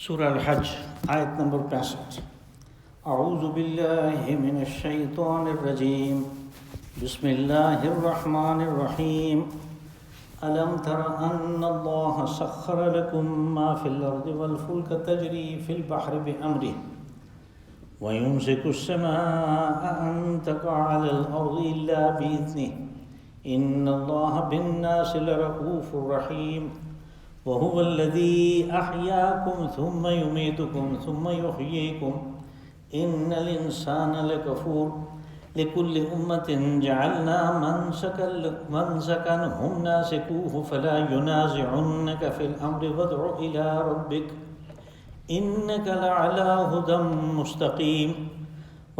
سورہ الحج آیت نمبر 65۔ اعوذ باللہ من الشیطان الرجیم، بسم اللہ الرحمن الرحیم۔ الم تر ان اللہ سخر لکم ما فی الارض والفلک تجری فی البحر بامرہ وَيُمْسِكُ السَّمَاءَ أَن تَقَعَ عَلَى الْأَرْضِ إِلَّا بِإِذْنِهِ إِنَّ اللَّهَ بِالنَّاسِ لَرَءُوفٌ رَحِيمٌ وَهُوَ الَّذِي أَحْيَاكُمْ ثُمَّ يُمِيتُكُمْ ثُمَّ يُحْيِيكُمْ إِنَّ الْإِنسَانَ لَكَفُورٌ لِكُلِّ أُمَّةٍ جَعَلْنَا مَنْسَكًا هُمْ نَاسِكُوهُ فَلَا يُنَازِعُنَّكَ فِي الْأَمْرِ وَادْعُ إِلَى رَبِّكَ إِنَّكَ لَعَلَىٰ هُدًى مُسْتَقِيمٍ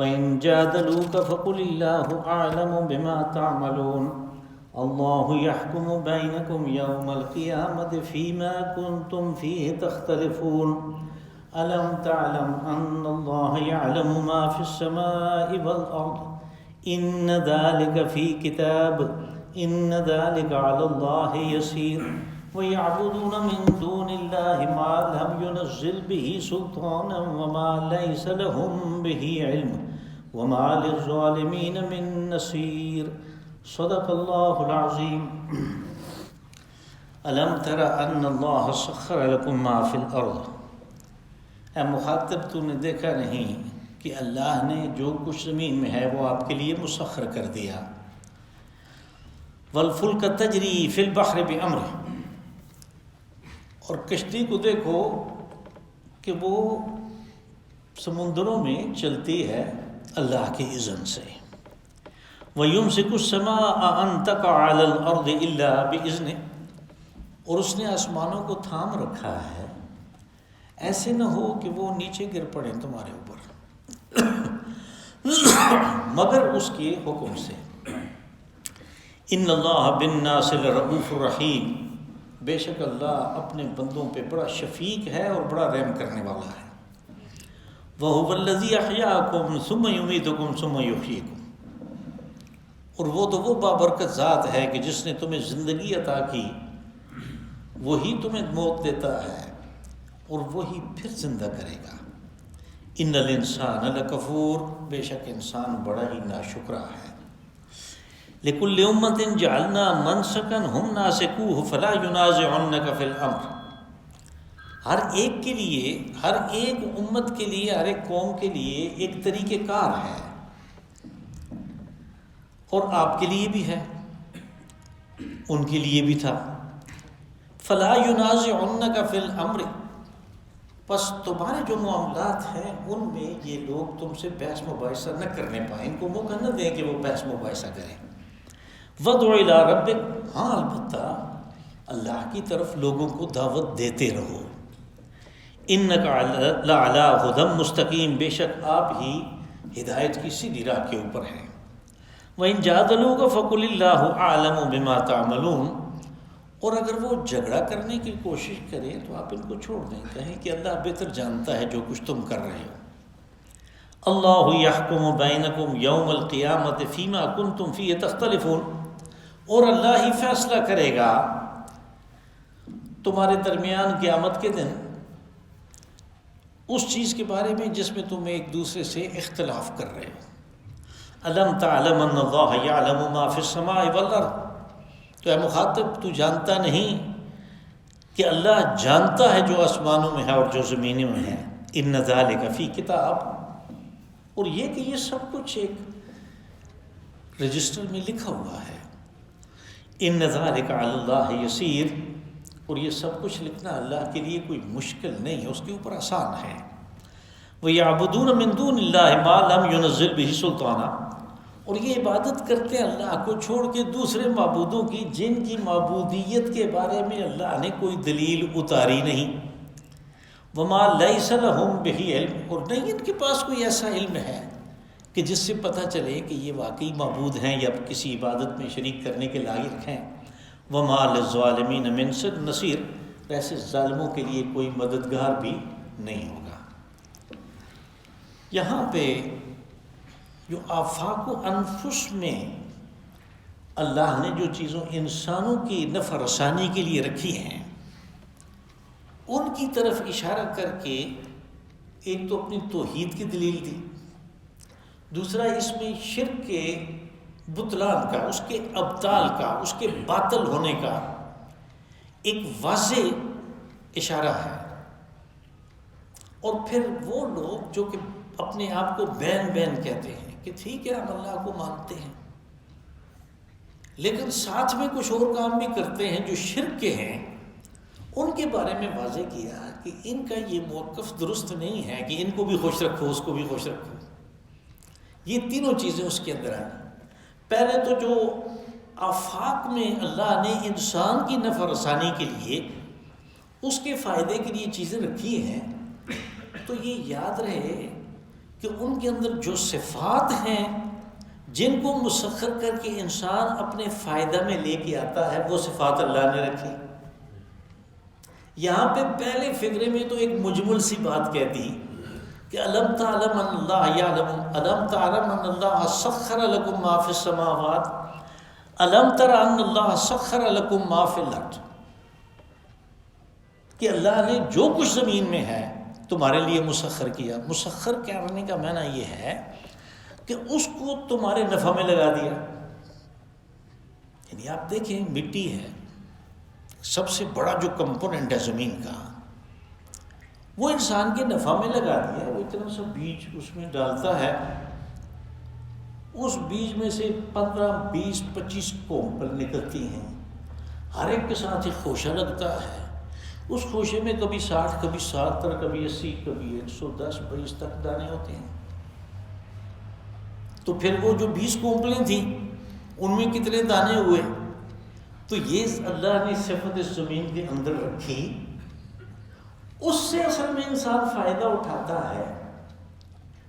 وَإِنْ جَادَلُوكَ فَقُلِ اللَّهُ أَعْلَمُ بِمَا تَعْمَلُونَ اللَّهُ يَحْكُمُ بَيْنَكُمْ يَوْمَ الْقِيَامَةِ فِيمَا كُنْتُمْ فِيهِ تَخْتَلِفُونَ أَلَمْ تَعْلَمْ أَنَّ اللَّهَ يَعْلَمُ مَا فِي السَّمَاءِ وَالْأَرْضِ إِنَّ ذَلِكَ فِي كِتَابٍ إِنَّ ذَلِكَ عَلَى اللَّهِ يَسِيرٌ وَيَعْبُدُونَ مِن دُونِ اللَّهِ مَا لَمْ يُنَزِّلْ بِهِ سُلْطَانًا وَمَا لَيْسَ لَهُم بِهِ عِلْمٌ وَمَا لِلظَّالِمِينَ مِن نَّصِيرٍ صدق اللہ العظیم۔ الم تر ان اللہ سخر لکم ما فی الارض، اے مخاطب تو نے دیکھا نہیں کہ اللہ نے جو کچھ زمین میں ہے وہ آپ کے لیے مسخر کر دیا۔ والفلک تجری فی البحر بامرہ، اور کشتی کو دیکھو کہ وہ سمندروں میں چلتی ہے اللہ کے اذن سے۔ وَيُمْسِكُ السَّمَاءَ أَن تَقَعَ عَلَى الْأَرْضِ إِلَّا بِإِذْنِهِ، اور اس نے آسمانوں کو تھام رکھا ہے، ایسے نہ ہو کہ وہ نیچے گر پڑیں تمہارے اوپر مگر اس کے حکم سے۔ إِنَّ اللَّهَ بِالنَّاسِ لَرَءُوفٌ رَحِيمٌ، بے شک اللہ اپنے بندوں پہ بڑا شفیق ہے اور بڑا رحم کرنے والا ہے۔ وَهُوَ الَّذِي أَحْيَاكُمْ ثُمَّ يُمِيتُكُمْ ثُمَّ يُحْيِيكُمْ، اور وہ تو وہ بابرکت ذات ہے کہ جس نے تمہیں زندگی عطا کی، وہی تمہیں موت دیتا ہے اور وہی پھر زندہ کرے گا۔ ان الانسان لکفور، بے شک انسان بڑا ہی ناشکرا ہے۔ لکل امۃ جعلنا منسکا ہم ناسکوہ فلا ینازعنک فی الامر، ہر ایک کے لیے، ہر ایک امت کے لیے، ہر ایک قوم کے لیے ایک طریقہ کار ہے، اور آپ کے لیے بھی ہے، ان کے لیے بھی تھا۔ فلا ینازعنک فی الامر، پس تمہارے جو معاملات ہیں ان میں یہ لوگ تم سے بحث مباحثہ نہ کرنے پائیں، ان کو موقع نہ دیں کہ وہ بحث مباحثہ کریں۔ وادع الی ربک، ہاں البتہ اللہ کی طرف لوگوں کو دعوت دیتے رہو۔ انک لعلی ھدی مستقیم، بے شک آپ ہی ہدایت کی سیدھی راہ کے اوپر ہیں۔ وَإِن جَادَلُوكَ فَقُلِ اللَّهُ أَعْلَمُ بِمَا تَعْمَلُونَ، اور اگر وہ جھگڑا کرنے کی کوشش کریں تو آپ ان کو چھوڑ دیں، کہیں کہ اللہ بہتر جانتا ہے جو کچھ تم کر رہے ہو۔ اللہ یحکم بینکم یوم القیامت فیما کنتم فیہ تختلفون، اور اللہ ہی فیصلہ کرے گا تمہارے درمیان قیامت کے دن اس چیز کے بارے میں جس میں تم ایک دوسرے سے اختلاف کر رہے ہو۔ الم تعلم ان اللہ یعلم ما فی السماء والارض، تو اے مخاطب تو جانتا نہیں کہ اللہ جانتا ہے جو آسمانوں میں ہے اور جو زمینوں میں ہے۔ ان ذالک فی کتاب، اور یہ کہ یہ سب کچھ ایک رجسٹر میں لکھا ہوا ہے۔ ان ذالک علی اللہ یسیر، اور یہ سب کچھ لکھنا اللہ کے لیے کوئی مشکل نہیں ہے، اس کے اوپر آسان ہے۔ وَيَعْبُدُونَ مِن دُونِ اللَّهِ مَا لَمْ يُنَزِّلْ بِهِ سُلْطَانًا، اور یہ عبادت کرتے ہیں اللہ کو چھوڑ کے دوسرے معبودوں کی جن کی معبودیت کے بارے میں اللہ نے کوئی دلیل اتاری نہیں۔ وَمَا لَيْسَ لَهُم بِهِ عِلْمٌ، اور نہیں ان کے پاس کوئی ایسا علم ہے کہ جس سے پتہ چلے کہ یہ واقعی معبود ہیں یا کسی عبادت میں شریک کرنے کے لائق ہیں۔ وَمَا لِلظَّالِمِينَ مِن نَصِيرٍ، ایسے ظالموں کے لیے کوئی مددگار بھی نہیں ہوگا۔ یہاں پہ جو آفاق و انفس میں اللہ نے جو چیزوں انسانوں کی نفع رسانی کے لیے رکھی ہیں، ان کی طرف اشارہ کر کے ایک تو اپنی توحید کی دلیل دی، دوسرا اس میں شرک کے بطلان کا، اس کے ابطال کا، اس کے باطل ہونے کا ایک واضح اشارہ ہے۔ اور پھر وہ لوگ جو کہ اپنے آپ کو بین بین کہتے ہیں کہ ٹھیک ہے ہم اللہ کو مانتے ہیں، لیکن ساتھ میں کچھ اور کام بھی کرتے ہیں جو شرک کے ہیں، ان کے بارے میں واضح کیا کہ ان کا یہ موقف درست نہیں ہے کہ ان کو بھی خوش رکھو اس کو بھی خوش رکھو۔ یہ تینوں چیزیں اس کے اندر آئیں۔ پہلے تو جو آفاق میں اللہ نے انسان کی نفع رسانی کے لیے، اس کے فائدے کے لیے چیزیں رکھی ہیں، تو یہ یاد رہے کہ ان کے اندر جو صفات ہیں جن کو مسخر کر کے انسان اپنے فائدہ میں لے کے آتا ہے، وہ صفات اللہ نے رکھی۔ یہاں پہ پہلے فقرے میں تو ایک مجمل سی بات کہہ دی کہ الم تعلم ان اللہ یعلم، الم تعلم ان اللہ سخر لکم ما فی السماوات، الم تر ان اللہ سخر لکم ما فی الارض، کہ اللہ نے جو کچھ زمین میں ہے تمہارے لیے مسخر کیا۔ مسخر کرنے کا معنی یہ ہے کہ اس کو تمہارے نفع میں لگا دیا۔ یعنی آپ دیکھیں مٹی ہے، سب سے بڑا جو کمپوننٹ ہے زمین کا، وہ انسان کے نفع میں لگا دیا۔ وہ اتنا سا بیج اس میں ڈالتا ہے، اس بیج میں سے 15 20 25 کونپل نکلتی ہیں، ہر ایک کے ساتھ ایک خوشہ لگتا ہے۔ اس خوشے میں کبھی 60 کبھی 70 کبھی 80 کبھی 110 22 تک دانے ہوتے ہیں۔ تو پھر وہ جو 20 کونپلیں تھیں ان میں کتنے دانے ہوئے؟ تو یہ اللہ نے صفت زمین کے اندر رکھی، اس سے اصل میں انسان فائدہ اٹھاتا ہے۔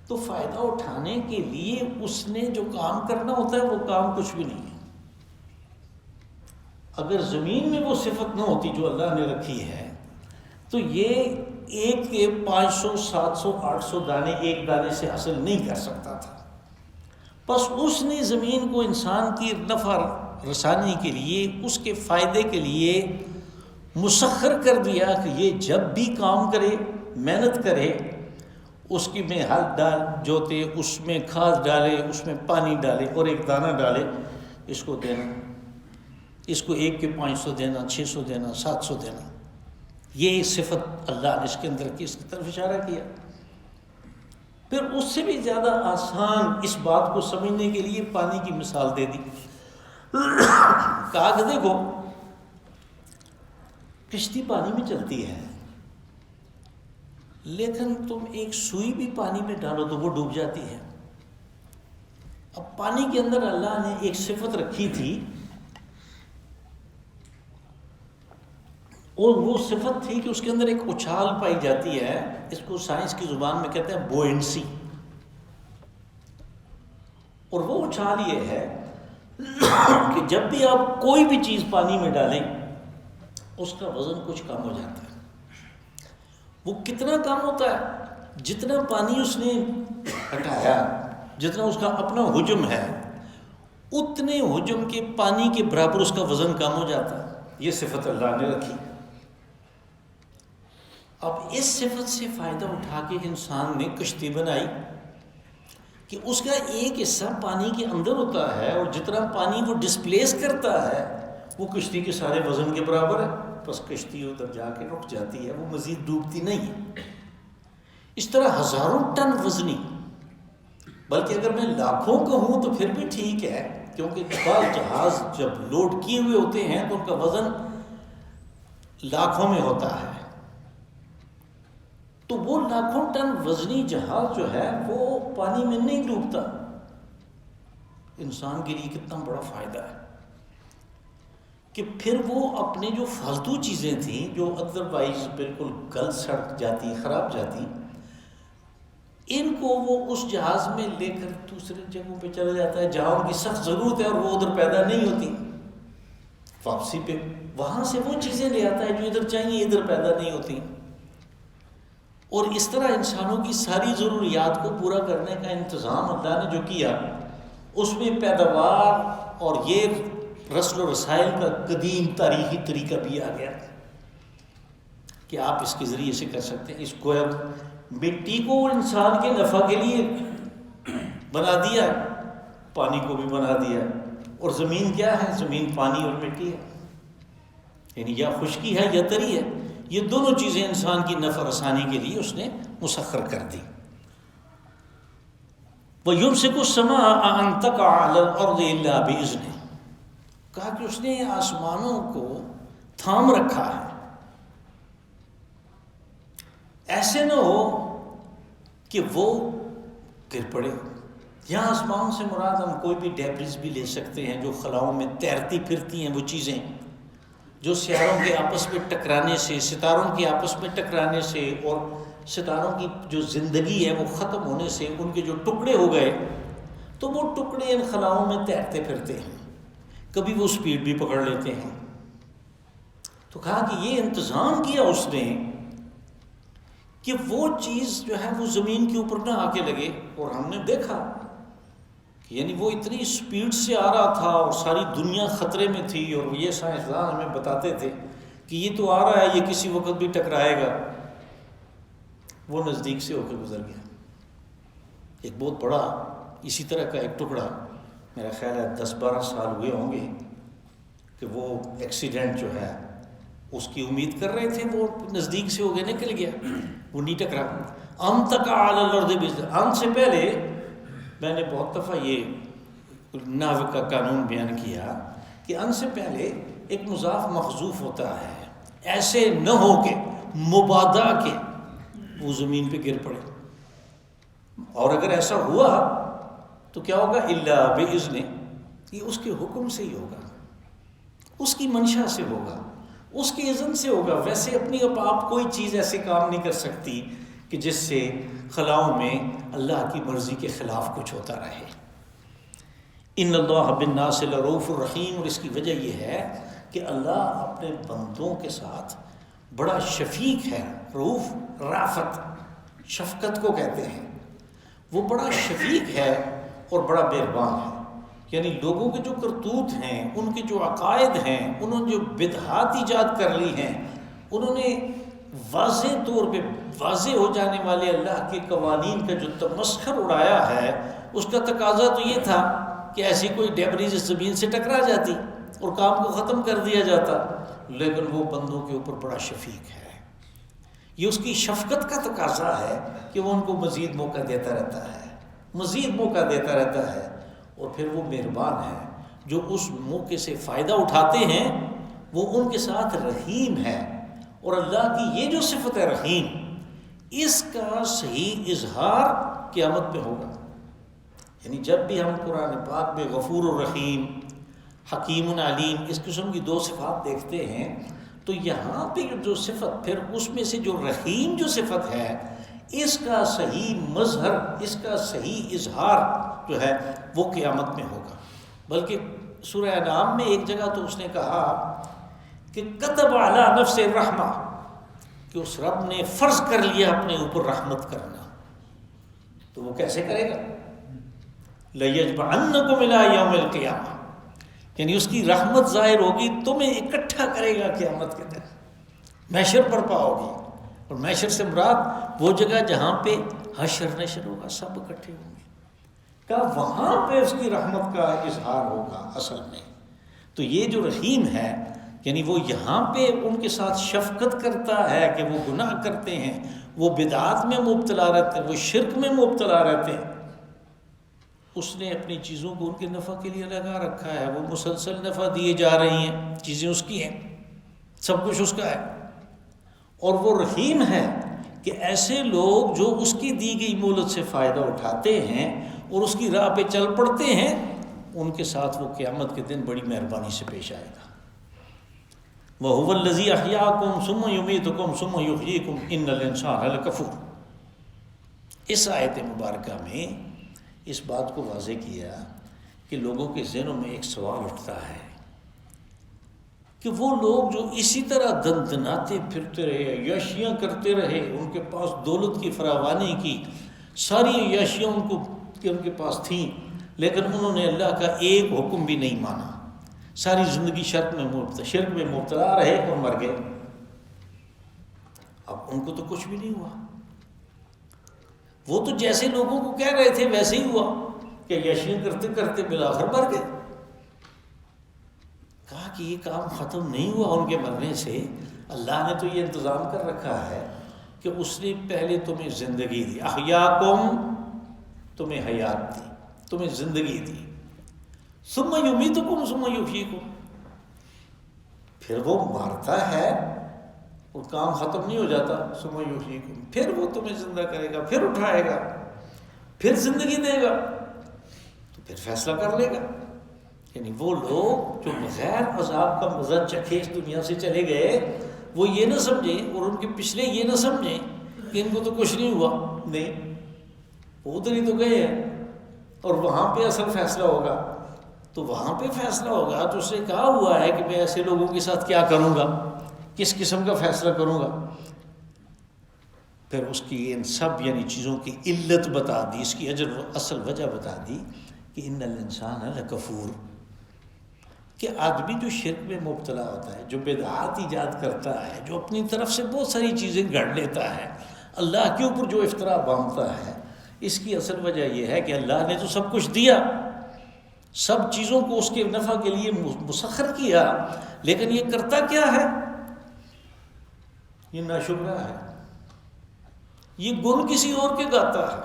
تو فائدہ اٹھانے کے لیے اس نے جو کام کرنا ہوتا ہے وہ کام کچھ بھی نہیں ہے۔ اگر زمین میں وہ صفت نہ ہوتی جو اللہ نے رکھی ہے تو یہ ایک کے 500 700 800 دانے ایک دانے سے حاصل نہیں کر سکتا تھا۔ بس اس نے زمین کو انسان کی نفع رسانی کے لیے، اس کے فائدے کے لیے مسخر کر دیا کہ یہ جب بھی کام کرے، محنت کرے، اس کی میں ہل ڈال جوتے، اس میں کھاد ڈالے، اس میں پانی ڈالے اور ایک دانہ ڈالے، اس کو دینا، اس کو 1 کے 500 دینا، 600 دینا، 700 دینا۔ یہ صفت اللہ نے اس کے اندر کی، اس کی طرف اشارہ کیا۔ پھر اس سے بھی زیادہ آسان اس بات کو سمجھنے کے لیے پانی کی مثال دے دی۔ کہا کہ دیکھو کشتی پانی میں چلتی ہے، لیکن تم ایک سوئی بھی پانی میں ڈالو تو وہ ڈوب جاتی ہے۔ اب پانی کے اندر اللہ نے ایک صفت رکھی تھی، اور وہ صفت تھی کہ اس کے اندر ایک اچھال پائی جاتی ہے، اس کو سائنس کی زبان میں کہتے ہیں بوئنسی۔ اور وہ اچھال یہ ہے کہ جب بھی آپ کوئی بھی چیز پانی میں ڈالیں اس کا وزن کچھ کم ہو جاتا ہے۔ وہ کتنا کم ہوتا ہے؟ جتنا پانی اس نے ہٹایا، جتنا اس کا اپنا حجم ہے، اتنے حجم کے پانی کے برابر اس کا وزن کم ہو جاتا ہے۔ یہ صفت اللہ نے رکھی۔ اب اس صفت سے فائدہ اٹھا کے انسان نے کشتی بنائی کہ اس کا ایک حصہ پانی کے اندر ہوتا ہے، اور جتنا پانی وہ ڈسپلیس کرتا ہے وہ کشتی کے سارے وزن کے برابر ہے۔ بس کشتی ادھر جا کے رک جاتی ہے، وہ مزید ڈوبتی نہیں ہے۔ اس طرح ہزاروں ٹن وزنی، بلکہ اگر میں لاکھوں کہوں تو پھر بھی ٹھیک ہے، کیونکہ بعض جہاز جب لوڈ کیے ہوئے ہوتے ہیں تو ان کا وزن لاکھوں میں ہوتا ہے۔ تو وہ لاکھوں ٹن وزنی جہاز جو ہے وہ پانی میں نہیں ڈوبتا۔ انسان کے لیے کتنا بڑا فائدہ ہے کہ پھر وہ اپنے جو فالتو چیزیں تھیں جو ادروائز بالکل گل سڑ جاتی، خراب جاتی، ان کو وہ اس جہاز میں لے کر دوسرے جگہوں پہ چلا جاتا ہے جہاں ان کی سخت ضرورت ہے اور وہ ادھر پیدا نہیں ہوتی۔ واپسی پہ وہاں سے وہ چیزیں لے آتا ہے جو ادھر چاہیے، ادھر پیدا نہیں ہوتی۔ اور اس طرح انسانوں کی ساری ضروریات کو پورا کرنے کا انتظام اللہ نے جو کیا، اس میں پیداوار اور یہ رسل و رسائل کا قدیم تاریخی طریقہ بھی آ گیا۔ کہ آپ اس کے ذریعے سے کر سکتے ہیں. اس کو مٹی کو انسان کے نفع کے لیے بنا دیا، پانی کو بھی بنا دیا. اور زمین کیا ہے؟ زمین پانی اور مٹی ہے، یعنی یا خشکی ہے یا تری ہے. یہ دونوں چیزیں انسان کی نفع رسانی کے لیے اس نے مسخر کر دی. وَيُمْسِكُ السَّمَاءَ أَن تَقَعَ عَلَى الْأَرْضِ إِلَّا بِإِذْنِهِ، کہا کہ اس نے آسمانوں کو تھام رکھا ہے، ایسے نہ ہو کہ وہ گر پڑے. یہاں آسمان سے مراد ہم کوئی بھی ڈیبریز بھی لے سکتے ہیں جو خلاؤں میں تیرتی پھرتی ہیں، وہ چیزیں جو سیاروں کے آپس میں ٹکرانے سے، ستاروں کے آپس میں ٹکرانے سے اور ستاروں کی جو زندگی ہے وہ ختم ہونے سے ان کے جو ٹکڑے ہو گئے، تو وہ ٹکڑے ان خلاؤں میں تیرتے پھرتے ہیں، کبھی وہ سپیڈ بھی پکڑ لیتے ہیں. تو کہا کہ یہ انتظام کیا اس نے کہ وہ چیز جو ہے وہ زمین کے اوپر نہ آ کے لگے. اور ہم نے دیکھا کہ یعنی وہ اتنی سپیڈ سے آ رہا تھا اور ساری دنیا خطرے میں تھی، اور یہ سائنسدان ہمیں بتاتے تھے کہ یہ تو آ رہا ہے، یہ کسی وقت بھی ٹکرائے گا. وہ نزدیک سے ہو کے گزر گیا. ایک بہت بڑا اسی طرح کا ایک ٹکڑا، میرا خیال ہے 10-12 سال ہوئے ہوں گے کہ وہ ایکسیڈنٹ جو ہے اس کی امید کر رہے تھے، وہ نزدیک سے ہو گیا، نکل گیا، وہ نہیں ٹکرا. ان تک علی الارض ان سے پہلے میں نے بہت دفعہ یہ نحو کا قانون بیان کیا کہ ان سے پہلے ایک مضاف محذوف ہوتا ہے، ایسے نہ ہو کہ مبادا کے وہ زمین پہ گر پڑے. اور اگر ایسا ہوا تو کیا ہوگا؟ الا باذن، یہ اس کے حکم سے ہی ہوگا، اس کی منشا سے ہوگا، اس کی اذن سے ہوگا. ویسے اپنی آپ کوئی چیز ایسے کام نہیں کر سکتی کہ جس سے خلاؤں میں اللہ کی مرضی کے خلاف کچھ ہوتا رہے. ان اللہ بالناس لرؤوف الرحیم، اور اس کی وجہ یہ ہے کہ اللہ اپنے بندوں کے ساتھ بڑا شفیق ہے. رؤوف رافت شفقت کو کہتے ہیں، وہ بڑا شفیق ہے اور بڑا مہربان ہے. یعنی لوگوں کے جو کرتوت ہیں، ان کے جو عقائد ہیں، انہوں نے جو بدعات ایجاد کر لی ہیں، انہوں نے واضح طور پہ واضح ہو جانے والے اللہ کے قوانین کا جو تمسخر اڑایا ہے، اس کا تقاضا تو یہ تھا کہ ایسی کوئی ڈیبریز اس زمین سے ٹکرا جاتی اور کام کو ختم کر دیا جاتا. لیکن وہ بندوں کے اوپر بڑا شفیق ہے. یہ اس کی شفقت کا تقاضا ہے کہ وہ ان کو مزید موقع دیتا رہتا ہے، مزید موقع دیتا رہتا ہے. اور پھر وہ مہربان ہے، جو اس موقع سے فائدہ اٹھاتے ہیں وہ ان کے ساتھ رحیم ہے. اور اللہ کی یہ جو صفت ہے رحیم، اس کا صحیح اظہار قیامت میں ہوگا. یعنی جب بھی ہم قرآن پاک میں غفور الرحیم، حکیم علیم، اس قسم کی 2 صفات دیکھتے ہیں، تو یہاں پہ جو صفت، پھر اس میں سے جو رحیم جو صفت ہے، اس کا صحیح مظہر، اس کا صحیح اظہار جو ہے وہ قیامت میں ہوگا. بلکہ سورہ انعام میں ایک جگہ تو اس نے کہا کہ کتب علی نفس الرحمہ، کہ اس رب نے فرض کر لیا اپنے اوپر رحمت کرنا. تو وہ کیسے کرے گا؟ لَيَجْمَعَنَّكُمْ إِلَىٰ يَوْمِ الْقِيَامَةِ، یعنی اس کی رحمت ظاہر ہوگی، تمہیں اکٹھا کرے گا قیامت کے دن، محشر پر پاؤ گی. اور محشر سے مراد وہ جگہ جہاں پہ حشر نشر ہوگا، سب اکٹھے ہوں گے، کہ وہاں پہ اس کی رحمت کا اظہار ہوگا اصل میں. تو یہ جو رحیم ہے، یعنی وہ یہاں پہ ان کے ساتھ شفقت کرتا ہے کہ وہ گناہ کرتے ہیں، وہ بدعات میں مبتلا رہتے ہیں، وہ شرک میں مبتلا رہتے ہیں. اس نے اپنی چیزوں کو ان کے نفع کے لیے لگا رکھا ہے، وہ مسلسل نفع دیے جا رہی ہیں، چیزیں اس کی ہیں، سب کچھ اس کا ہے. اور وہ رحیم ہے کہ ایسے لوگ جو اس کی دی گئی مہلت سے فائدہ اٹھاتے ہیں اور اس کی راہ پہ چل پڑتے ہیں، ان کے ساتھ وہ قیامت کے دن بڑی مہربانی سے پیش آئے گا. وَهُوَ الَّذِي أَحْيَاكُمْ ثُمَّ يُمِيتُكُمْ ثُمَّ يُحْيِيكُمْ إِنَّ الْإِنسَانَ لَكَفُورٌ. اس آیت مبارکہ میں اس بات کو واضح کیا کہ لوگوں کے ذہنوں میں ایک سوال اٹھتا ہے کہ وہ لوگ جو اسی طرح دندناتے پھرتے رہے، عیاشیاں کرتے رہے، ان کے پاس دولت کی فراوانی کی ساری عیاشیاں ان کے پاس تھیں، لیکن انہوں نے اللہ کا ایک حکم بھی نہیں مانا، ساری زندگی شرک میں مبتلا رہے اور مر گئے. اب ان کو تو کچھ بھی نہیں ہوا، وہ تو جیسے لوگوں کو کہہ رہے تھے ویسے ہی ہوا کہ یشیاں کرتے کرتے بالآخر مر گئے۔ کہا کہ یہ کام ختم نہیں ہوا ان کے مرنے سے، اللہ نے تو یہ انتظام کر رکھا ہے کہ اس نے پہلے تمہیں زندگی دی، احیاکم، تمہیں حیات دی، تمہیں زندگی دی، ثم یمیتکم ثم یحییکم، پھر وہ مارتا ہے اور کام ختم نہیں ہو جاتا، ثم یحییکم، پھر وہ تمہیں زندہ کرے گا، پھر اٹھائے گا، پھر زندگی دے گا، تو پھر فیصلہ کر لے گا۔ یعنی وہ لوگ جو بغیر عذاب کا مزہ چکھے اس دنیا سے چلے گئے، وہ یہ نہ سمجھیں، اور ان کے پچھلے یہ نہ سمجھیں کہ ان کو تو کچھ نہیں ہوا، نہیں، وہ ادھر ہی تو گئے ہیں اور وہاں پہ اصل فیصلہ ہوگا۔ تو وہاں پہ فیصلہ ہوگا تو اس نے کہا ہوا ہے کہ میں ایسے لوگوں کے ساتھ کیا کروں گا، کس قسم کا فیصلہ کروں گا۔ پھر اس کی ان سب یعنی چیزوں کی علت بتا دی، اس کی اصل وجہ بتا دی کہ ان الانسان لکفور، کہ آدمی جو شرک میں مبتلا ہوتا ہے، جو بدعات ایجاد کرتا ہے، جو اپنی طرف سے بہت ساری چیزیں گھڑ لیتا ہے، اللہ کے اوپر جو افطرا باندھتا ہے، اس کی اصل وجہ یہ ہے کہ اللہ نے تو سب کچھ دیا، سب چیزوں کو اس کے نفع کے لیے مسخر کیا، لیکن یہ کرتا کیا ہے؟ یہ ناشکرا ہے، یہ گن کسی اور کے گاتا ہے،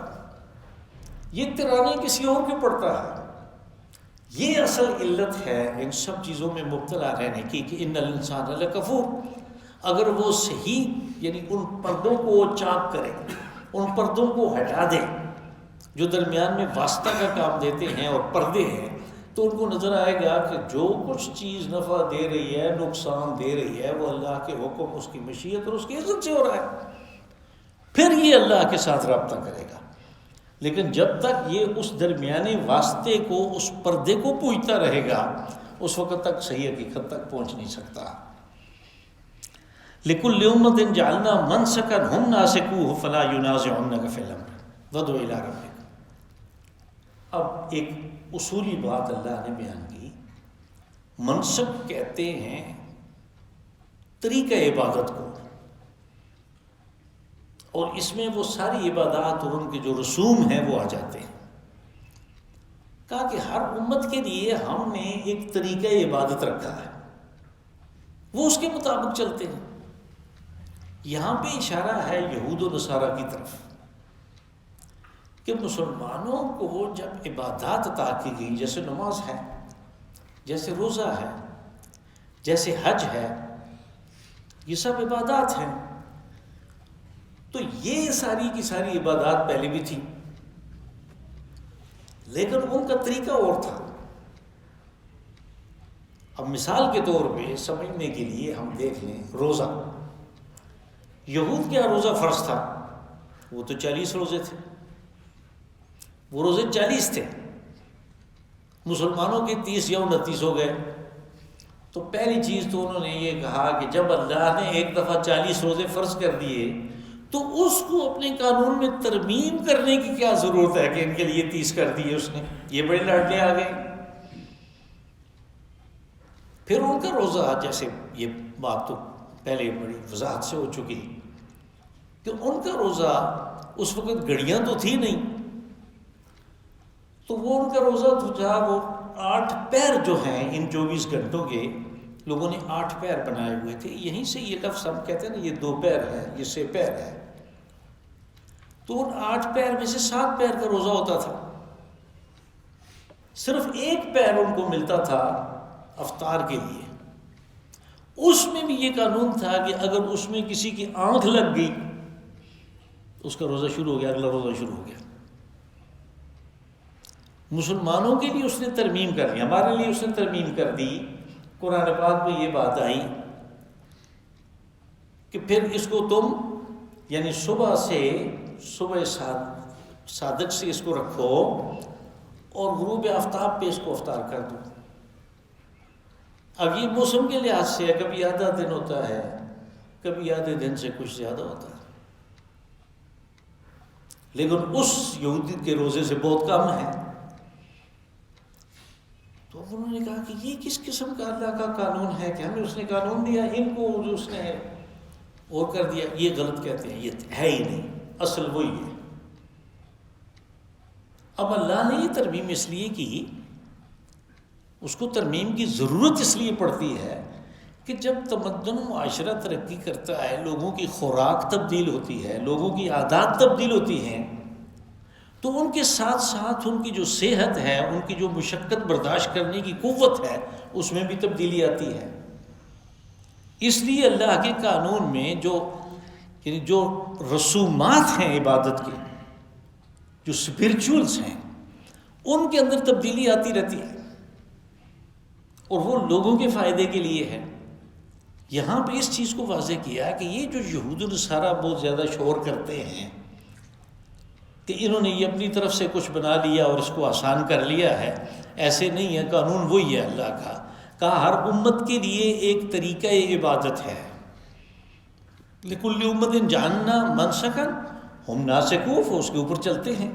یہ ترانے کسی اور کے پڑھتا ہے۔ یہ اصل علت ہے ان سب چیزوں میں مبتلا رہنے کی کہ ان الانسان لکفور۔ اگر وہ صحیح یعنی ان پردوں کو وہ چاک کرے، ان پردوں کو ہٹا دے جو درمیان میں واسطہ کا کام دیتے ہیں اور پردے ہیں، تو ان کو نظر آئے گا کہ جو کچھ چیز نفع دے رہی ہے، نقصان دے رہی ہے، وہ اللہ کے حکم، اس کی مشیت اور اس کی عزت سے ہو رہا ہے۔ پھر یہ اللہ کے ساتھ رابطہ کرے گا، لیکن جب تک یہ اس درمیانے واسطے کو، اس پردے کو پوجتا رہے گا، اس وقت تک صحیح حقیقت تک پہنچ نہیں سکتا۔ لِكُلِّ أُمَّةٍ جَعَلْنَا مَنْسَكًا هُمْ نَاسِكُوهُ فَلَا يُنَازِعُنَّكَ فِي الْأَمْرِ وَادْعُ إِلَىٰ رَبِّكَ۔ اب ایک اصولی بات اللہ نے بیان کی، منسک کہتے ہیں طریقہ عبادت کو، اور اس میں وہ ساری عبادات اور ان کے جو رسوم ہیں وہ آ جاتے ہیں۔ کہا کہ ہر امت کے لیے ہم نے ایک طریقہ عبادت رکھا ہے، وہ اس کے مطابق چلتے ہیں۔ یہاں پہ اشارہ ہے یہود و نصارہ کی طرف کہ مسلمانوں کو جب عبادات عطا کی گئی، جیسے نماز ہے، جیسے روزہ ہے، جیسے حج ہے، یہ سب عبادات ہیں، تو یہ ساری کی ساری عبادات پہلے بھی تھیں، لیکن ان کا طریقہ اور تھا۔ اب مثال کے طور پہ سمجھنے کے لیے ہم دیکھ لیں روزہ۔ یہود کیا روزہ فرض تھا؟ وہ تو 40 روزے تھے، وہ روزے 40 تھے، مسلمانوں کے 30 یا 29 ہو گئے۔ تو پہلی چیز تو انہوں نے یہ کہا کہ جب اللہ نے ایک دفعہ 40 روزے فرض کر دیے تو اس کو اپنے قانون میں ترمیم کرنے کی کیا ضرورت ہے کہ ان کے لیے 30 کر دیے اس نے، یہ بڑے لاڈلے آ گئے۔ پھر ان کا روزہ، جیسے یہ بات تو پہلے بڑی وضاحت سے ہو چکی کہ ان کا روزہ اس وقت گھڑیاں تو تھی نہیں، تو وہ ان کا روزہ تو تھا، وہ 8 پیر جو ہیں ان 24 گھنٹوں کے، لوگوں نے 8 پیر بنائے ہوئے تھے۔ یہیں سے یہ لفظ ہم کہتے ہیں نا، یہ 2 پیر ہے، یہ 6 پیر ہے، تو ان 8 پیر میں سے 7 پیر کا روزہ ہوتا تھا۔ صرف 1 پیر ان کو ملتا تھا افطار کے لیے۔ اس میں بھی یہ قانون تھا کہ اگر اس میں کسی کی آنکھ لگ گئی اس کا روزہ شروع ہو گیا، اگلا روزہ شروع ہو گیا۔ مسلمانوں کے لیے اس نے ترمیم کر دی، ہمارے لیے اس نے ترمیم کر دی۔ قرآن پاک میں یہ بات آئی کہ پھر اس کو تم یعنی صبح صادق سے اس کو رکھو اور غروب آفتاب پہ اس کو افطار کر دو۔ اب یہ موسم کے لحاظ سے کبھی آدھا دن ہوتا ہے، کبھی آدھے دن سے کچھ زیادہ ہوتا ہے، لیکن اس یہودی کے روزے سے بہت کم ہے۔ تو انہوں نے کہا کہ یہ کس قسم کا اللہ کا قانون ہے کہ ہمیں اس نے قانون دیا، ان کو جو اس نے اور کر دیا، یہ غلط کہتے ہیں، یہ ہے ہی نہیں، اصل وہی ہے۔ اب اللہ نے یہ ترمیم اس لیے کی، اس کو ترمیم کی ضرورت اس لیے پڑتی ہے کہ جب تمدن معاشرہ ترقی کرتا ہے، لوگوں کی خوراک تبدیل ہوتی ہے، لوگوں کی عادات تبدیل ہوتی ہیں، تو ان کے ساتھ ساتھ ان کی جو صحت ہے، ان کی جو مشقت برداشت کرنے کی قوت ہے، اس میں بھی تبدیلی آتی ہے۔ اس لیے اللہ کے قانون میں جو رسومات ہیں عبادت کے، جو اسپرچولس ہیں، ان کے اندر تبدیلی آتی رہتی ہے، اور وہ لوگوں کے فائدے کے لیے ہے۔ یہاں پہ اس چیز کو واضح کیا کہ یہ جو یہود و نصارہ بہت زیادہ شور کرتے ہیں کہ انہوں نے یہ اپنی طرف سے کچھ بنا لیا اور اس کو آسان کر لیا ہے، ایسے نہیں ہے، قانون وہی ہے اللہ کا۔ کہا ہر امت کے لیے ایک طریقہ عبادت ہے، لِكُلِّ أُمَّةٍ جَعَلْنَا مَنْسَكًا هُمْ نَاسِكُوهُ، وہ اس کے اوپر چلتے ہیں۔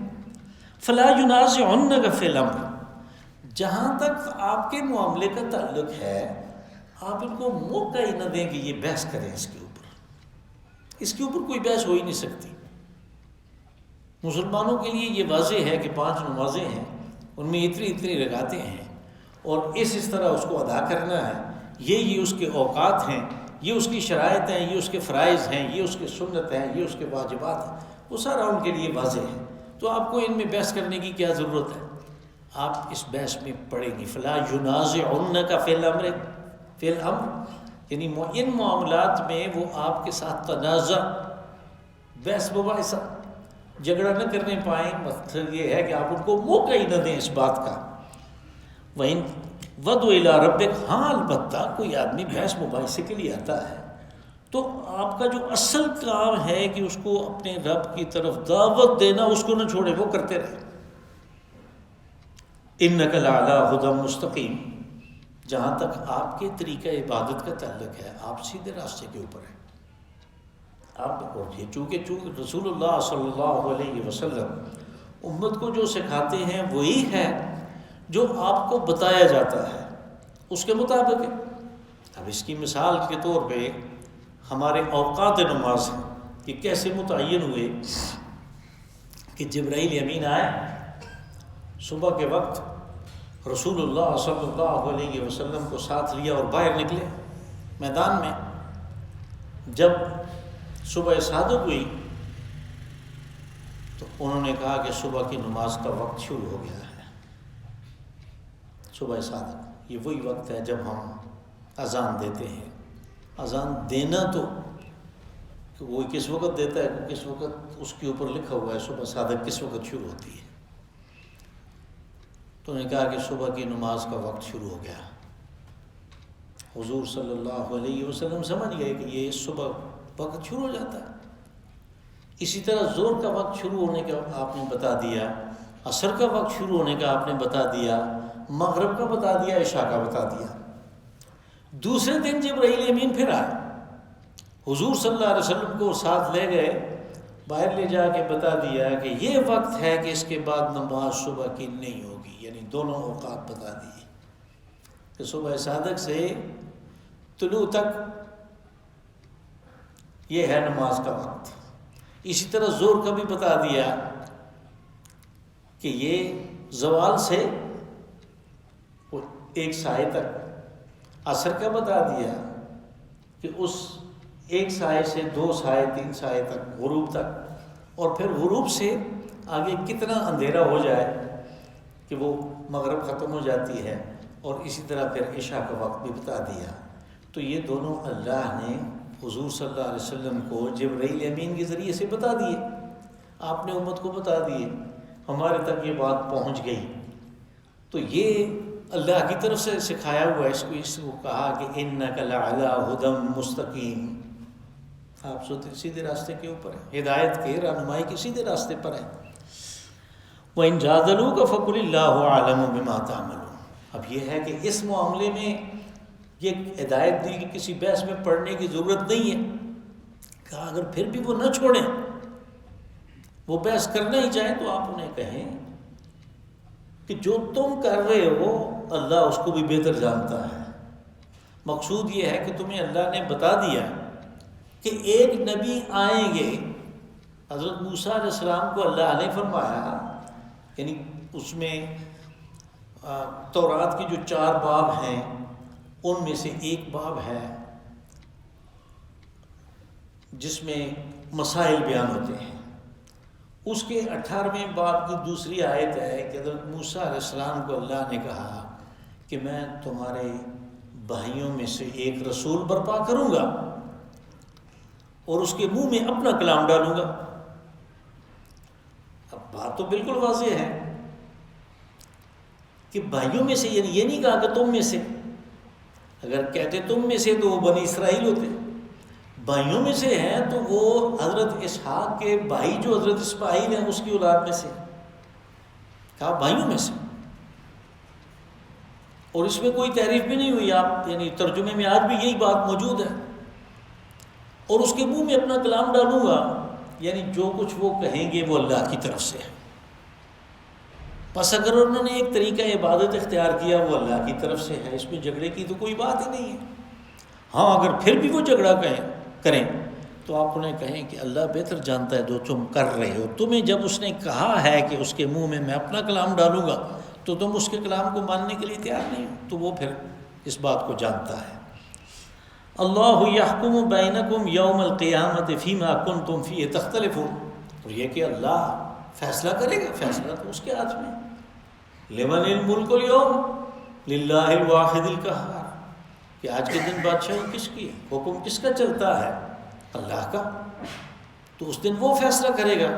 فَلَا يُنَازِعُنَّكَ فِي الْأَمْرِ، جہاں تک آپ کے معاملے کا تعلق ہے، آپ ان کو موقع ہی نہ دیں کہ یہ بحث کریں اس کے اوپر، اس کے اوپر کوئی بحث ہو ہی نہیں سکتی۔ مسلمانوں کے لیے یہ واضح ہے کہ 5 نمازیں ہیں، ان میں اتنی رکعتیں ہیں، اور اس طرح اس کو ادا کرنا ہے، یہ اس کے اوقات ہیں، یہ اس کی شرائط ہیں، یہ اس کے فرائض ہیں، یہ اس کے سنت ہیں، یہ اس کے واجبات ہیں، وہ سارا ان کے لیے واضح ہے۔ تو آپ کو ان میں بحث کرنے کی کیا ضرورت ہے؟ آپ اس بحث میں پڑیں گی۔ فلا ينازعنک فی الامر، یعنی ان معاملات میں وہ آپ کے ساتھ تنازع، بحث مباحثہ، جھگڑا نہ کرنے پائیں۔ مطلب یہ ہے کہ آپ ان کو موقع ہی نہ دیں اس بات کا۔ وَإِن وَدُعُ إِلَىٰ رَبِّكَ، ہاں البتہ کوئی آدمی بحث مباحثے کے لیے آتا ہے تو آپ کا جو اصل کام ہے کہ اس کو اپنے رب کی طرف دعوت دینا، اس کو نہ چھوڑے، وہ کرتے رہے۔ إِنَّكَ لَعَلَىٰ هُدًى مُسْتَقِيمٍ، جہاں تک آپ کے طریقہ عبادت کا تعلق ہے، آپ سیدھے راستے کے اوپر ہیں۔ آپ چونکہ رسول اللہ صلی اللہ علیہ وسلم امت کو جو سکھاتے ہیں وہی ہے جو آپ کو بتایا جاتا ہے، اس کے مطابق ہے۔ اب اس کی مثال کے طور پہ ہمارے اوقات نماز ہیں کہ کیسے متعین ہوئے کہ جبرائیل امین آئے صبح کے وقت، رسول اللہ صلی اللہ علیہ وسلم کو ساتھ لیا اور باہر نکلے میدان میں۔ جب صبح صادق ہوئی تو انہوں نے کہا کہ صبح کی نماز کا وقت شروع ہو گیا ہے۔ صبح صادق یہ وہی وقت ہے جب ہم اذان دیتے ہیں۔ اذان دینا تو وہ کس وقت دیتا ہے، کس وقت اس کے اوپر لکھا ہوا ہے صبح صادق کس وقت شروع ہوتی ہے۔ تو انہوں نے کہا کہ صبح کی نماز کا وقت شروع ہو گیا۔ حضور صلی اللہ علیہ وسلم سمجھ گئے کہ یہ صبح وقت شروع ہو جاتا ہے۔ اسی طرح زور کا وقت شروع ہونے کا آپ نے بتا دیا، عصر کا وقت شروع ہونے کا آپ نے بتا دیا، مغرب کا بتا دیا، عشاء کا بتا دیا۔ دوسرے دن جبرائیل امین پھر آئے، حضور صلی اللہ علیہ وسلم کو ساتھ لے گئے، باہر لے جا کے بتا دیا کہ یہ وقت ہے کہ اس کے بعد نماز صبح کی نہیں ہوگی، یعنی دونوں اوقات بتا دیے کہ صبح صادق سے طلوع تک یہ ہے نماز کا وقت۔ اسی طرح زور کا بھی بتا دیا کہ یہ زوال سے ایک سائے تک، عصر کا بتا دیا کہ اس ایک سائے سے 2 سائے 3 سائے تک، غروب تک، اور پھر غروب سے آگے کتنا اندھیرا ہو جائے کہ وہ مغرب ختم ہو جاتی ہے، اور اسی طرح پھر عشاء کا وقت بھی بتا دیا۔ تو یہ دونوں اللہ نے حضور صلی اللہ علیہ وسلم کو جبرائیل امین کے ذریعے سے بتا دیے، آپ نے امت کو بتا دیے، ہمارے تک یہ بات پہنچ گئی۔ تو یہ اللہ کی طرف سے سکھایا ہوا ہے، اس کو کہا کہ اِنَّكَ لَعَلَىٰ هُدًى مُسْتَقِيمٍ، آپ سیدھے راستے کے اوپر ہیں، ہدایت کے، رہنمائی کے سیدھے راستے پر ہیں۔ وَإِن جَادَلُوكَ فَقُلِ اللَّهُ أَعْلَمُ بِمَا تَعْمَلُونَ۔ اب یہ ہے کہ اس معاملے میں یہ ہدایت دی کہ کسی بحث میں پڑھنے کی ضرورت نہیں ہے۔ کہا اگر پھر بھی وہ نہ چھوڑیں، وہ بحث کرنا ہی چاہیں، تو آپ انہیں کہیں کہ جو تم کر رہے ہو اللہ اس کو بھی بہتر جانتا ہے۔ مقصود یہ ہے کہ تمہیں اللہ نے بتا دیا کہ ایک نبی آئیں گے. حضرت موسیٰ علیہ السلام کو اللہ نے فرمایا، یعنی اس میں تورات کے جو 4 باب ہیں ان میں سے ایک باب ہے جس میں مسائل بیان ہوتے ہیں. اس کے 18ویں باب کی دوسری آیت ہے کہ حضرت موسیٰ علیہ السلام کو اللہ نے کہا کہ میں تمہارے بھائیوں میں سے ایک رسول برپا کروں گا اور اس کے منہ میں اپنا کلام ڈالوں گا. اب بات تو بالکل واضح ہے کہ بھائیوں میں سے، یعنی یہ نہیں کہا کہ تم میں سے. اگر کہتے تم میں سے تو وہ بنی اسرائیل ہوتے. بھائیوں میں سے ہیں تو وہ حضرت اسحاق کے بھائی جو حضرت اسماعیل ہیں اس کی اولاد میں سے. کہا بھائیوں میں سے. اور اس میں کوئی تعریف بھی نہیں ہوئی. آپ یعنی ترجمے میں آج بھی یہی بات موجود ہے. اور اس کے منہ میں اپنا کلام ڈالوں گا، یعنی جو کچھ وہ کہیں گے وہ اللہ کی طرف سے ہے. بس اگر انہوں نے ایک طریقہ عبادت اختیار کیا وہ اللہ کی طرف سے ہے، اس میں جھگڑے کی تو کوئی بات ہی نہیں ہے. ہاں اگر پھر بھی وہ جھگڑا کریں تو آپ انہیں کہیں کہ اللہ بہتر جانتا ہے جو تم کر رہے ہو. تمہیں جب اس نے کہا ہے کہ اس کے منہ میں اپنا کلام ڈالوں گا تو تم اس کے کلام کو ماننے کے لیے تیار نہیں ہو، تو وہ پھر اس بات کو جانتا ہے. اللہ یحکم بینکم یوم القیامت فیما کنتم فیہ تختلفون. اور یہ کہ اللہ فیصلہ کرے گا، فیصلہ تو اس کے ہاتھ میں. لمن الملک اليوم للہ الواحد القہار. کہ آج کے دن بادشاہی کس کی ہے، حکم کس کا چلتا ہے؟ اللہ کا. تو اس دن وہ فیصلہ کرے گا.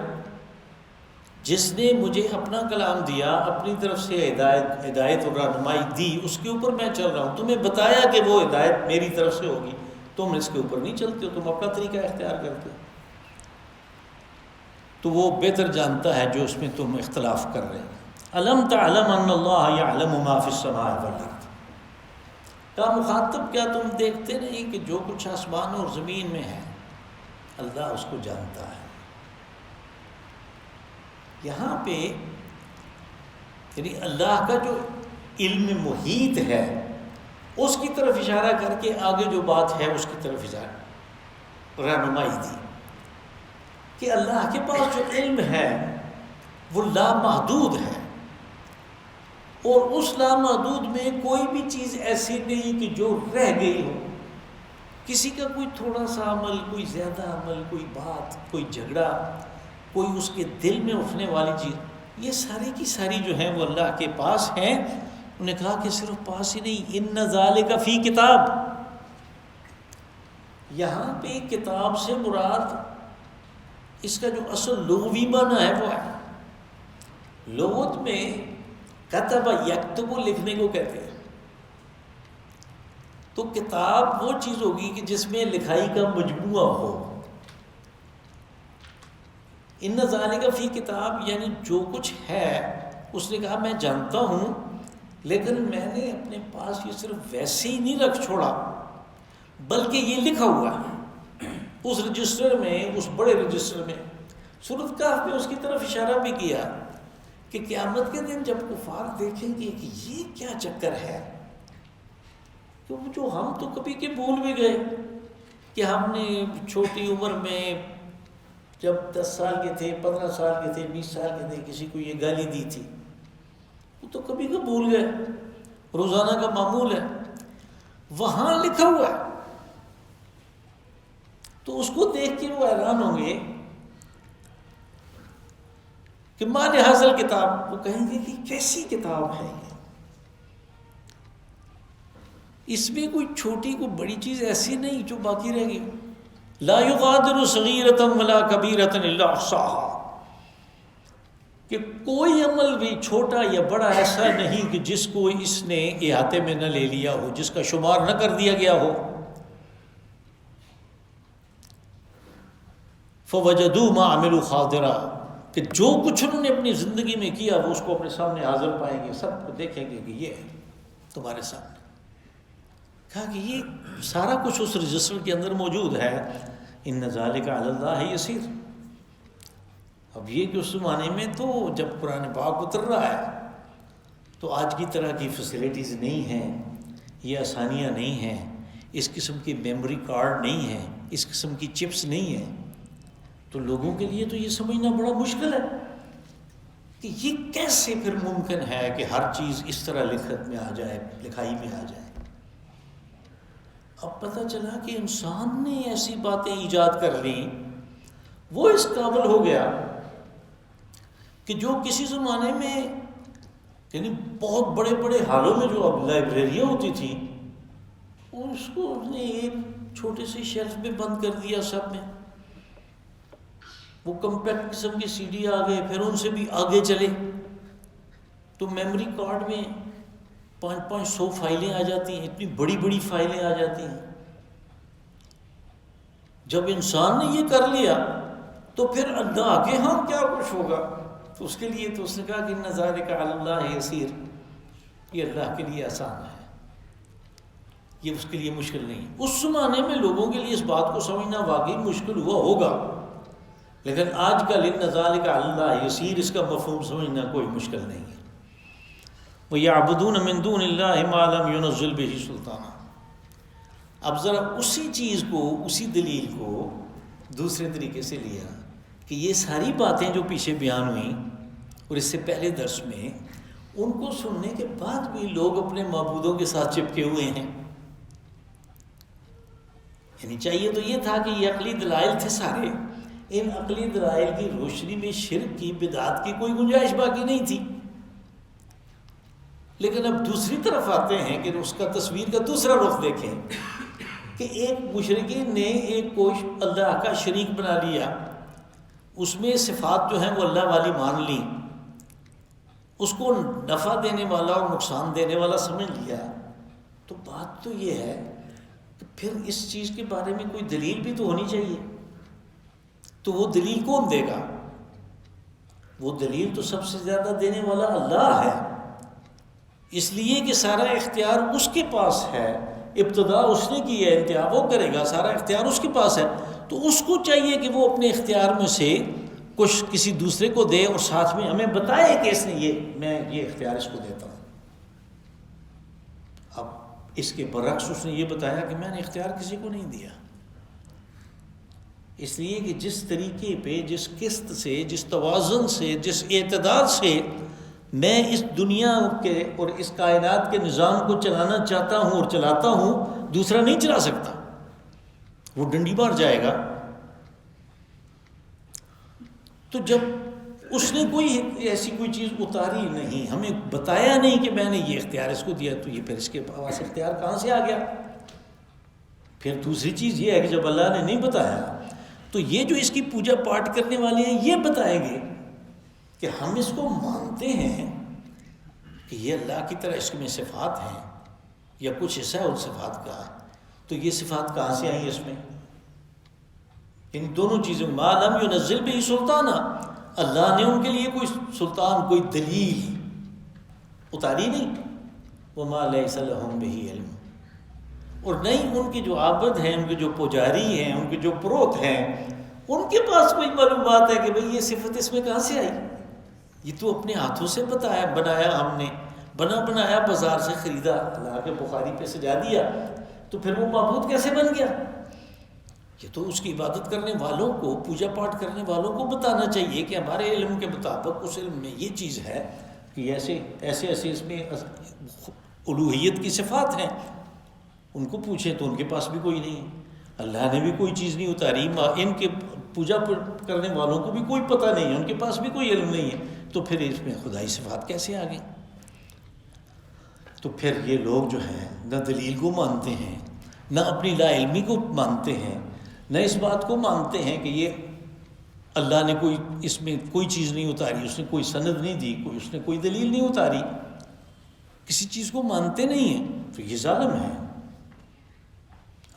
جس نے مجھے اپنا کلام دیا، اپنی طرف سے ہدایت اور رہنمائی دی، اس کے اوپر میں چل رہا ہوں. تمہیں بتایا کہ وہ ہدایت میری طرف سے ہوگی، تم اس کے اوپر نہیں چلتے ہو، تم اپنا طریقہ اختیار کرتے ہو. تو وہ بہتر جانتا ہے جو اس میں تم اختلاف کر رہے ہیں. الم تعلم ان اللہ یعلم ما فی السماء والارض. کا مخاطب کیا تم دیکھتے نہیں کہ جو کچھ آسمان اور زمین میں ہے اللہ اس کو جانتا ہے. یہاں پہ یعنی اللہ کا جو علم محیط ہے اس کی طرف اشارہ کر کے آگے جو بات ہے اس کی طرف اشارہ رہنمائی دی کہ اللہ کے پاس جو علم ہے وہ لامحدود ہے، اور اس لامحدود میں کوئی بھی چیز ایسی نہیں کہ جو رہ گئی ہو. کسی کا کوئی تھوڑا سا عمل، کوئی زیادہ عمل، کوئی بات، کوئی جھگڑا، کوئی اس کے دل میں اٹھنے والی چیز، یہ ساری کی ساری جو ہیں وہ اللہ کے پاس ہیں. انہوں نے کہا کہ صرف پاس ہی نہیں، ان ذالک فی کتاب. یہاں پہ کتاب سے مراد اس کا جو اصل لغوی معنی ہے وہ ہے. لغت میں کتب یکتب لکھنے کو کہتے ہیں. تو کتاب وہ چیز ہوگی کہ جس میں لکھائی کا مجموعہ ہو. ان ذالک فی کتاب یعنی جو کچھ ہے. اس نے کہا میں جانتا ہوں، لیکن میں نے اپنے پاس یہ صرف ویسے ہی نہیں رکھ چھوڑا، بلکہ یہ لکھا ہوا ہے اس رجسٹر میں، اس بڑے رجسٹر میں. سورۃ کہف میں اس کی طرف اشارہ بھی کیا کہ قیامت کے دن جب کفار دیکھیں گے کہ یہ کیا چکر ہے، کہ جو ہم تو کبھی کے بھول بھی گئے کہ ہم نے چھوٹی عمر میں جب 10 سال کے تھے، 15 سال کے تھے، 20 سال کے تھے، کسی کو یہ گالی دی تھی، وہ تو کبھی کا بھول گئے، روزانہ کا معمول ہے. وہاں لکھا ہوا ہے. تو اس کو دیکھ کے وہ حیران ہوں گے کہ ماں نے حاصل کتاب. وہ کہیں گے کہ کیسی کتاب ہے یہ، اس میں کوئی چھوٹی کوئی بڑی چیز ایسی نہیں جو باقی رہ گئی. لا یغادر صغیرۃ ولا کبیرۃ الا احصاها. کہ کوئی عمل بھی چھوٹا یا بڑا ایسا نہیں کہ جس کو اس نے احاطے میں نہ لے لیا ہو، جس کا شمار نہ کر دیا گیا ہو. فوجدوا ما عملوا حاضرا. کہ جو کچھ انہوں نے اپنی زندگی میں کیا وہ اس کو اپنے سامنے حاضر پائیں گے، سب کو دیکھیں گے کہ یہ ہے تمہارے سامنے. کہا کہ یہ سارا کچھ اس رجسٹر کے اندر موجود ہے. ان ذالک علی اللہ یسیر. اب یہ کہ اس زمانے میں تو جب قرآن پاک اتر رہا ہے تو آج کی طرح کی فیسلٹیز نہیں ہیں، یہ آسانیاں نہیں ہیں، اس قسم کی میموری کارڈ نہیں ہیں. اس قسم کی چپس نہیں ہیں، تو لوگوں کے لیے تو یہ سمجھنا بڑا مشکل ہے کہ یہ کیسے پھر ممکن ہے کہ ہر چیز اس طرح لکھت میں آ جائے، لکھائی میں آ جائے۔ اب پتہ چلا کہ انسان نے ایسی باتیں ایجاد کر لیں، وہ اس قابل ہو گیا کہ جو کسی زمانے میں یعنی بہت بڑے بڑے حالوں میں جو اب لائبریریاں ہوتی تھیں، اس کو اس نے ایک چھوٹے سے شیلف میں بند کر دیا سب میں۔ وہ کمپیکٹ قسم کی سی ڈی آ گئے، پھر ان سے بھی آگے چلے تو میموری کارڈ میں 500 فائلیں آ جاتی ہیں، اتنی بڑی بڑی فائلیں آ جاتی ہیں۔ جب انسان نے یہ کر لیا تو پھر اللہ کے ہاں کیا کچھ ہوگا؟ تو اس کے لیے تو اس نے کہا کہ ان ذالک علی اللہ یسیر، یہ اللہ کے لیے آسان ہے، یہ اس کے لیے مشکل نہیں۔ اس زمانے میں لوگوں کے لیے اس بات کو سمجھنا واقعی مشکل ہوا ہوگا، لیکن آج کل ان ذالک علی اللہ یسیر اس کا مفہوم سمجھنا کوئی مشکل نہیں ہے۔ وَيَعْبُدُونَ مِن دُونِ اللَّهِ مَا لَمْ يُنَزِّلْ بِهِ سُلْطَانًا۔ اب ذرا اسی چیز کو، اسی دلیل کو دوسرے طریقے سے لیا کہ یہ ساری باتیں جو پیچھے بیان ہوئیں اور اس سے پہلے درس میں، ان کو سننے کے بعد بھی لوگ اپنے معبودوں کے ساتھ چپکے ہوئے ہیں۔ یعنی چاہیے تو یہ تھا کہ یہ عقلی دلائل تھے سارے، ان عقلی دلائل کی روشنی میں شرک کی، بدعات کی کوئی گنجائش باقی نہیں تھی۔ لیکن اب دوسری طرف آتے ہیں کہ اس کا تصویر کا دوسرا رخ دیکھیں کہ ایک مشرکین نے ایک کو اللہ کا شریک بنا لیا، اس میں صفات جو ہیں وہ اللہ والی مان لی، اس کو نفع دینے والا اور نقصان دینے والا سمجھ لیا۔ تو بات تو یہ ہے کہ پھر اس چیز کے بارے میں کوئی دلیل بھی تو ہونی چاہیے، تو وہ دلیل کون دے گا؟ وہ دلیل تو سب سے زیادہ دینے والا اللہ ہے، اس لیے کہ سارا اختیار اس کے پاس ہے، ابتدا اس نے کی ہے، انتہا وہ کرے گا، سارا اختیار اس کے پاس ہے۔ تو اس کو چاہیے کہ وہ اپنے اختیار میں سے کچھ کسی دوسرے کو دے اور ساتھ میں ہمیں بتائے کہ اس نے میں یہ اختیار اس کو دیتا ہوں۔ اب اس کے برعکس اس نے یہ بتایا کہ میں نے اختیار کسی کو نہیں دیا، اس لیے کہ جس طریقے پہ، جس قسط سے، جس توازن سے، جس اعتدال سے میں اس دنیا کے اور اس کائنات کے نظام کو چلانا چاہتا ہوں اور چلاتا ہوں، دوسرا نہیں چلا سکتا، وہ ڈنڈی مار جائے گا۔ تو جب اس نے کوئی ایسی کوئی چیز اتاری نہیں، ہمیں بتایا نہیں کہ میں نے یہ اختیار اس کو دیا، تو یہ پھر اس کے پاس اختیار کہاں سے آ گیا؟ پھر دوسری چیز یہ ہے کہ جب اللہ نے نہیں بتایا تو یہ جو اس کی پوجا پاٹ کرنے والے ہیں یہ بتائیں گے کہ ہم اس کو مانتے ہیں کہ یہ اللہ کی طرح اس میں صفات ہیں یا کچھ ایسا ہے ان صفات کا، تو یہ صفات کہاں سے آئیں اس میں؟ ان دونوں چیزوں ما لم ينزل به سلطانہ، اللہ نے ان کے لیے کوئی سلطان، کوئی دلیل اتاری نہیں۔ وما ليس لهم به علم، اور نہیں ان کے جو عابد ہیں، ان کے جو پجاری ہیں، ان کے جو پروت ہیں، ان کے پاس کوئی معلومات ہے کہ بھئی یہ صفت اس میں کہاں سے آئی؟ یہ تو اپنے ہاتھوں سے بنایا ہم نے، بنایا بازار سے خریدا، لا کے بخاری پہ سجا دیا، تو پھر وہ معبود کیسے بن گیا؟ یہ تو اس کی عبادت کرنے والوں کو، پوجا پاٹ کرنے والوں کو بتانا چاہیے کہ ہمارے علم کے مطابق اس علم میں یہ چیز ہے کہ ایسے اس میں الوہیت کی صفات ہیں۔ ان کو پوچھیں تو ان کے پاس بھی کوئی نہیں، اللہ نے بھی کوئی چیز نہیں اتاری، ان کے پوجا کرنے والوں کو بھی کوئی پتہ نہیں ہے، ان کے پاس بھی کوئی علم نہیں ہے، تو پھر اس میں خدائی صفات کیسے آ گئی؟ تو پھر یہ لوگ جو ہیں نہ دلیل کو مانتے ہیں، نہ اپنی لا علمی کو مانتے ہیں، نہ اس بات کو مانتے ہیں کہ یہ اللہ نے کوئی اس میں کوئی چیز نہیں اتاری، اس نے کوئی سند نہیں دی، اس نے کوئی دلیل نہیں اتاری، کسی چیز کو مانتے نہیں ہیں، تو یہ ظالم ہے۔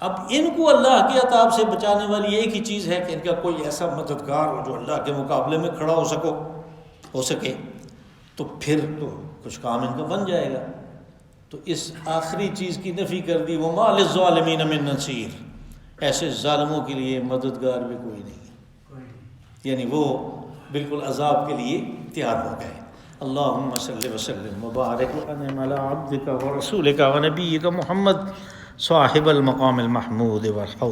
اب ان کو اللہ کے عذاب سے بچانے والی ایک ہی چیز ہے کہ ان کا کوئی ایسا مددگار ہو جو اللہ کے مقابلے میں کھڑا ہو سکے، تو پھر تو کچھ کام ان کا بن جائے گا۔ تو اس آخری چیز کی نفی کر دی، وَمَا لِلظَّالِمِينَ مِن نَصِيرٍ، ایسے ظالموں کے لیے مددگار بھی کوئی نہیں ہے، یعنی وہ بالکل عذاب کے لیے تیار ہو گئے۔ اللہم صلی وسلم وبارک وانعم علی عبدک ورسولک ونبیک محمد صاحب المقام المحمود والحوض۔